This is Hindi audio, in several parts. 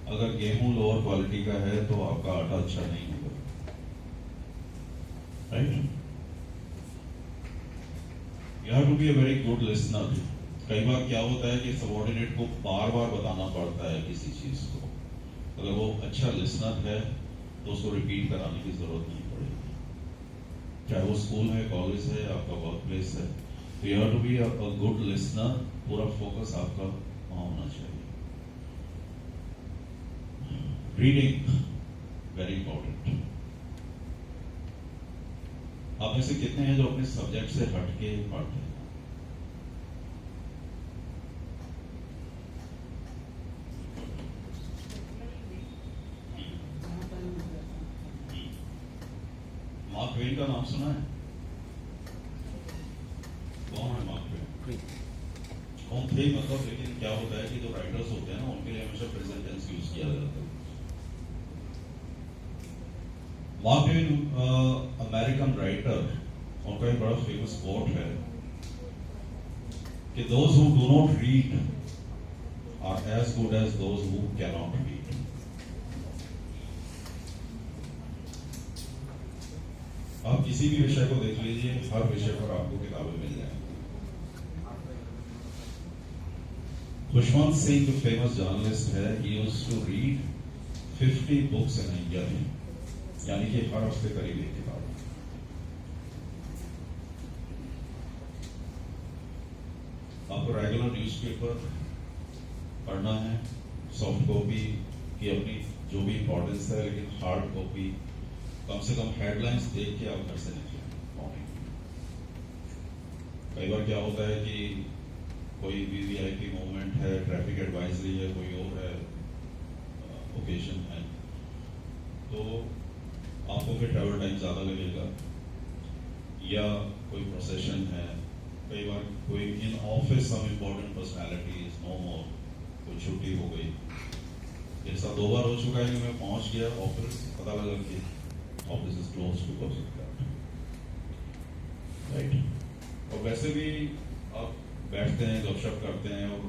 अगर गेहूं लोअर क्वालिटी का है तो आपका आटा अच्छा नहीं होगा, right? You have to be a very good listener. कई बार क्या होता है कि सबऑर्डिनेट को बार बार बताना पड़ता है किसी चीज को। अगर वो अच्छा लिसनर है तो उसको रिपीट कराने की जरूरत नहीं पड़ेगी, चाहे वो स्कूल है, कॉलेज है, आपका वर्क प्लेस है। तो you have to be a good listener. पूरा फोकस आपका वहां होना चाहिए। Reading very important. आप में से कितने हैं जो अपने सब्जेक्ट से हटके पढ़ते हैं? मार्क ट्वेन का नाम सुना है? कौन है मार्क ट्वेन? कौन थे मतलब, लेकिन क्या होता है कि जो राइटर्स होते हैं ना, उनके लिए हमेशा प्रेजेंट टेंस यूज किया जाता है। मार्क ट्वेन अमेरिकन राइटर, उनका एक बड़ा फेमस कोट है कि those who do not read are as good as those who cannot read. आप किसी भी विषय को देख लीजिए, हर विषय पर आपको किताबें मिल जाएंगी। खुशवंत सिंह जो फेमस जर्नलिस्ट है, he used to read 50 books in a year, यानी कि हर हफ्ते करीब एक किताब। आपको रेगुलर न्यूज़पेपर पढ़ना है, सॉफ्ट कॉपी की अपनी जो भी इंपॉर्टेंस है, लेकिन हार्ड कॉपी कम से कम हेडलाइंस देख के आप घर से निकलें मॉर्निंग। कई बार क्या होता है कि कोई वीवीआईपी मूवमेंट है, ट्रैफिक एडवाइजरी है, कोई और है, ओकेजन है, तो आपको फिर ट्रैवल टाइम ज्यादा लगेगा, या कोई प्रोसेशन है, कई बार कोई in office some important personalities no more, कोई छुट्टी हो गई। मेरे साथ 2 बार हो चुका है कि मैं पहुंच गया ऑफिस, पता लगा कि office is close because of that, right? और वैसे भी आप बैठते हैं, गपशप करते हैं, और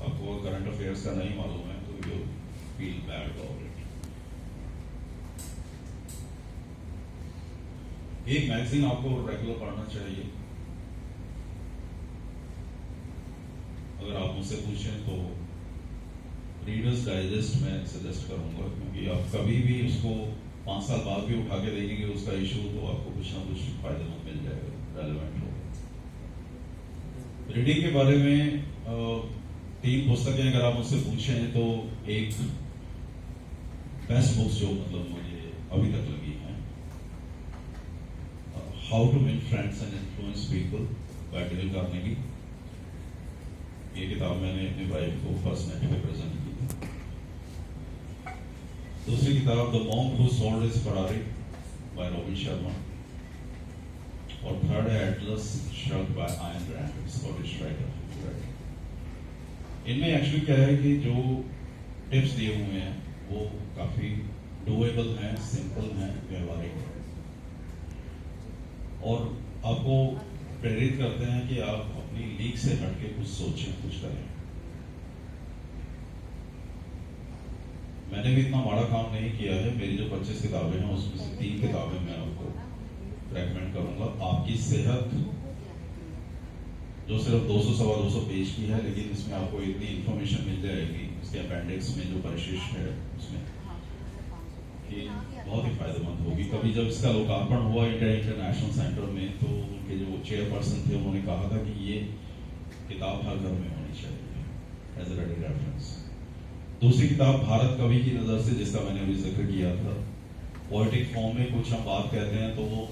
आपको करंट अफेयर्स का नहीं मालूम है तो you feel bad about it. एक मैगजीन आपको रेगुलर पढ़ना चाहिए। अगर आप मुझसे पूछें तो रीडर्स डाइजेस्ट मैं सजेस्ट करूंगा, क्योंकि आप कभी भी उसको 5 साल बाद भी उठा के देखेंगे उसका इशू, तो आपको कुछ ना कुछ फायदेमंद मिल जाएगा, रेलेवेंट होगा। रीडिंग के बारे में 3 पुस्तकें अगर आप मुझसे पूछें तो एक बेस्ट बुक्स जो मतलब मुझे अभी तक लगी है, how to win friends and influence people by Dale Carnegie. ये किताब मैंने अपनी वाइफ को फर्स्ट नाइट पे प्रेजेंट की थी। दूसरी किताब the monk who sold his Ferrari by Robin Sharma, और थर्ड है Atlas Shrugged by Ayn Rand, Scottish writer. इनमें एक्चुअली क्या है कि जो टिप्स दिए हुए हैं वो काफी डुएबल हैं, सिंपल हैं, व्यवहारिक हैं, और आपको प्रेरित करते हैं कि आप अपनी लीग से हटके कुछ सोचें, कुछ करें। मैंने भी इतना बड़ा काम नहीं किया है। मेरी जो 25 किताबें हैं उसमें से 3 किताबें मैं आपको रेकमेंड करूंगा। आपकी सेहत, जो सिर्फ 200-250 पेज की है, लेकिन इसमें आपको इतनी इंफॉर्मेशन मिल जाएगी इसके अपेंडिक्स में जो परिशिष्ट है उसमें, कि बहुत ही फायदेमंद होगी। कभी जब इसका लोकार्पण हुआ इंडिया इंटरनेशनल सेंटर में, तो उनके जो चेयरपर्सन थे उन्होंने कहा था कि ये किताब हर घर में होनी चाहिए एज ए रेडी रेफरेंस। दूसरी किताब भारत कवि की नजर से, जिसका मैंने अभी जिक्र किया था। पोएटिक फॉर्म में कुछ हम बात कहते हैं तो वो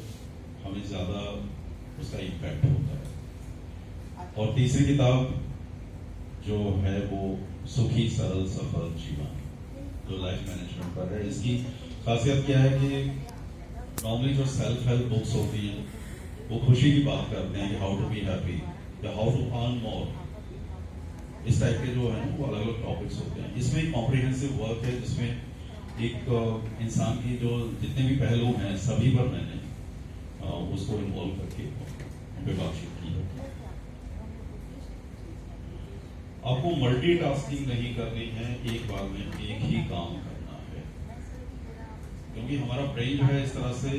हमें ज्यादा उसका इम्पैक्ट होता है। और तीसरी किताब जो है वो सुखी सरल सफल जीवन, जो लाइफ मैनेजमेंट पर है। इसकी खासियत क्या है कि नॉर्मली जो सेल्फ हेल्प बुक्स होती हैं वो खुशी की बात करते हैं कि हाउ टू बी हैप्पी या हाउ टू अर्न मोर, इस टाइप के जो है ना वो अलग अलग टॉपिक्स होते हैं। इसमें एक कॉम्प्रिहेंसिव वर्क है जिसमें एक इंसान की जो जितने भी पहलू हैं सभी पर मैंने उसको इन्वॉल्व करके उन पे बातचीत की है। आपको मल्टीटास्किंग नहीं करनी है, एक बार में एक ही काम करना है, क्योंकि हमारा ब्रेन जो है इस तरह से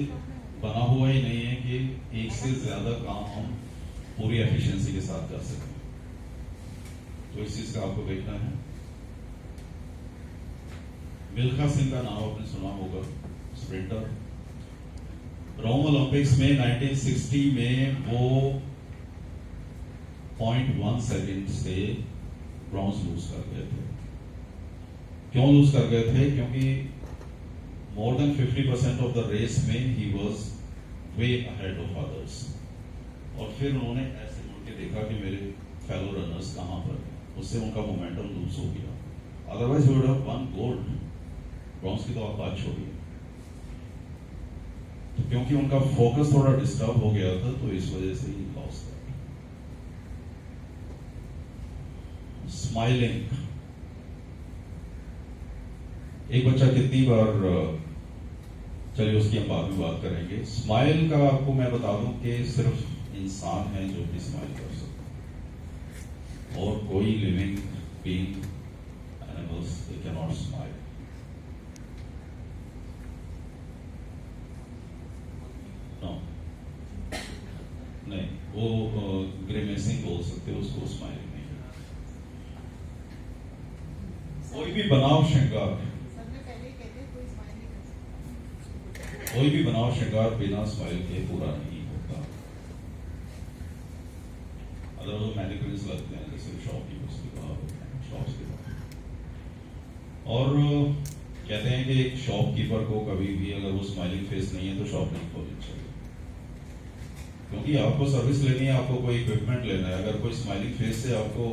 बना हुआ ही नहीं है कि एक से ज्यादा काम हम पूरी एफिशिएंसी के साथ कर सकें। तो इस चीज का आपको देखना है। मिल्खा सिंह का नाम आपने सुना होगा, स्प्रिंटर। रोम ओलंपिक्स में 1960 में वो 0.1 सेकेंड से ब्रॉन्ज लूज कर गए थे। क्यों लूज कर गए थे? क्योंकि more than 50% of the race में ही was way ahead of others. और फिर उन्होंने ऐसे मुड़ के देखा कि मेरे फेलो रनर्स कहां पर हैं, उससे उनका मोमेंटम लूज हो गया। Otherwise would have one gold. Bronze की तो आप बात छोड़िए। तो क्योंकि उनका फोकस थोड़ा डिस्टर्ब हो गया था, तो इस वजह से ही लॉस था। स्माइलिंग। एक बच्चा कितनी बार, चलिए उसकी हम बाद में बात करेंगे। स्माइल का आपको मैं बता दूं कि सिर्फ इंसान है जो भी स्माइल कर सकता है, और कोई living being, animals, they can not smile. नहीं, वो ग्रेमेसिंग बोल सकते हो उसको, स्माइलिंग नहीं। कोई भी बनाव श्रृंगार, कोई भी बनाव श्रृंगार बिना स्माइल के पूरा नहीं होता। अगर वो मैनिक्यूरिस्ट लगते हैं जैसे शॉपकीपर्स के बाहर, शॉप्स के बाहर, और कहते हैं कि एक शॉपकीपर को कभी भी अगर वो स्माइलिंग फेस नहीं है तो शॉप नहीं खोलनी चाहिए, क्योंकि आपको सर्विस लेनी है, आपको कोई इक्विपमेंट लेना है। अगर कोई स्माइलिंग फेस से आपको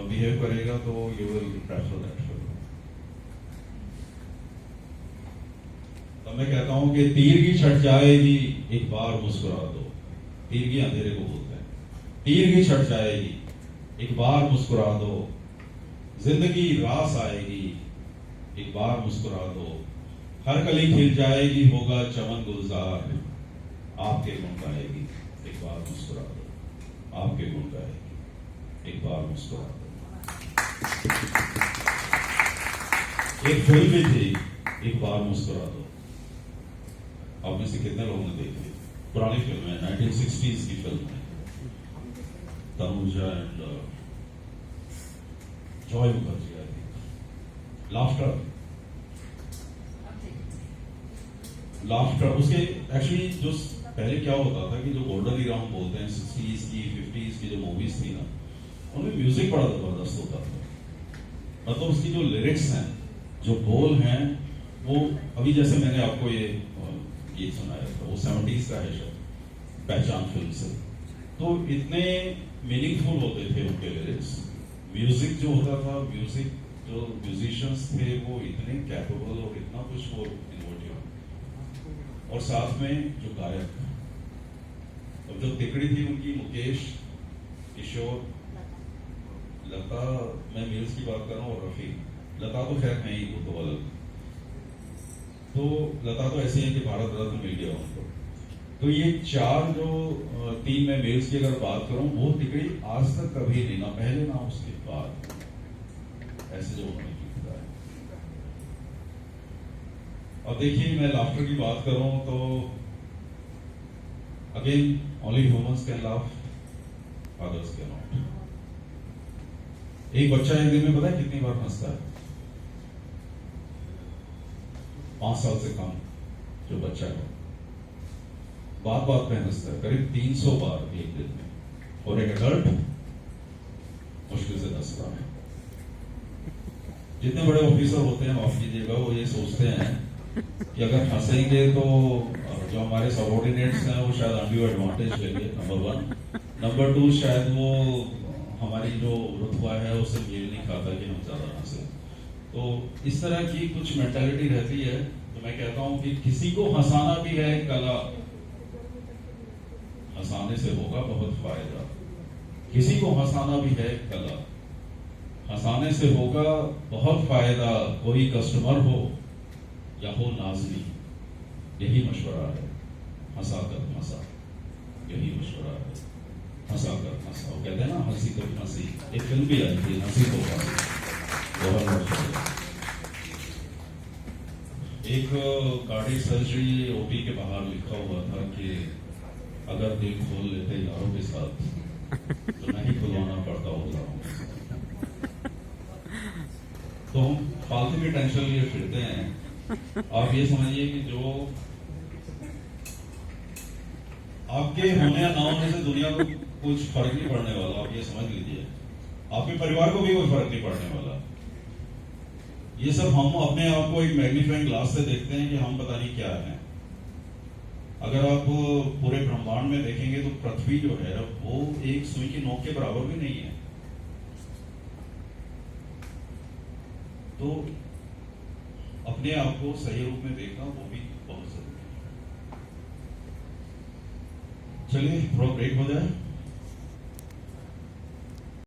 बिहेव करेगा तो यू विल प्रेफर दैट। तो मैं कहता हूं कि तीर की छट जाएगी, एक बार मुस्कुरा दो। तीर की अंधेरे को बोलते हैं। तीर की छट जाएगी, एक बार मुस्कुरा दो। जिंदगी रास आएगी, एक बार मुस्कुरा दो। हर कली खिल जाएगी, होगा चमन गुलजार, आपके गुण गाएगी, एक बार मुस्कुरा दो। आपके गुण गाएगी, एक बार मुस्कुरा दो। एक फिल्म भी थी, एक बार मुस्कुरा दो। आप में से कितने लोगों ने देखी? पुरानी फिल्म है, 1960s की फिल्म है, तनुजा एंड जॉय मुखर्जी आई थी, लाफ्टर। उसके एक्चुअली जो पहले क्या होता था कि जो गोल्डन ईरा हम बोलते हैं 60s की 50s की जो मूवीज थी ना, उनमें म्यूजिक बड़ा जबरदस्त होता था। मतलब उसकी जो लिरिक्स हैं, जो बोल हैं, वो अभी जैसे मैंने आपको ये गीत सुनाया था, वो 70s का है शायद, पहचान फिल्म से। तो इतने मीनिंगफुल होते थे उनके लिरिक्स। म्यूजिक जो होता था, म्यूजिक जो म्यूजिशियंस थे वो इतने कैपेबल और इतना कुछ वो इनोवेटिव, और साथ में जो गायक, और जो तिकड़ी थी उनकी, मुकेश, किशोर, लता, मैं मील्स की बात कर रहा हूँ, और रफी। लता तो खैर नहीं, वो तो अलग। तो लता तो ऐसी है कि भारत रत्न मिल गया उनको। तो ये चार जो तीन, मैं मेल्स की अगर बात करूं, वो तिकड़ी आज तक कभी नहीं, ना पहले ना उसके बाद, ऐसे जो उन्होंने लिखा है। अब देखिए, मैं लाफ्टर की बात करूं तो again only humans can laugh, others can not. एक बच्चा एक दिन में पता है कितनी बार हंसता है? 5 साल से कम जो बच्चा है, बात बात पे हंसता है, करीब 300 बार एक दिन में। और एक एडल्ट मुश्किल से 10 बार। जितने बड़े ऑफिसर होते हैं, माफ कीजिएगा, वो ये सोचते हैं कि अगर हंसेंगे तो जो हमारे सबऑर्डिनेट्स हैं वो शायद अनड्यू एडवांटेज लेंगे, नंबर 1। नंबर 2, शायद वो हमारी जो रुतबा है उससे मेल नहीं खाता कि हम ज्यादा हंसे। तो इस तरह की कुछ मेंटालिटी रहती है। तो मैं कहता हूं कि किसी को हंसाना भी है कला, हंसाने से होगा बहुत फायदा। किसी को हंसाना भी है कला, हंसाने से होगा बहुत फायदा। कोई कस्टमर हो या हो नाज़नी, यही मशवरा है, हंसा कर हंसा, यही मशवरा है, हंसा कर हंसा, वो कहते हैं ना हंसी तो फंसी, एक फिल्म भी आई थी हंसी तो फंसी, बहुत शुक्रिया। एक कार्डियक सर्जरी ओपी के बाहर लिखा हुआ था कि अगर दिल खोल लेते यारों के साथ तो नहीं खुलवाना पड़ता उदारों के साथ। तो हम फालतू की टेंशन लिए फिरते हैं। आप ये समझिए कि जो आपके होने या ना होने से दुनिया को कुछ फर्क नहीं पड़ने वाला, आप ये समझ लीजिए। आपके परिवार को भी कोई फर्क नहीं पड़ने वाला। ये सब हम अपने आप को एक मैग्नीफाइंग ग्लास से देखते हैं कि हम पता नहीं क्या है। अगर आप पूरे ब्रह्मांड में देखेंगे तो पृथ्वी जो है वो एक सुई की नोक के बराबर भी नहीं है। तो अपने आप को सही रूप में देखना वो भी बहुत जरूरी है। चलिए थोड़ा ब्रेक हो जाए।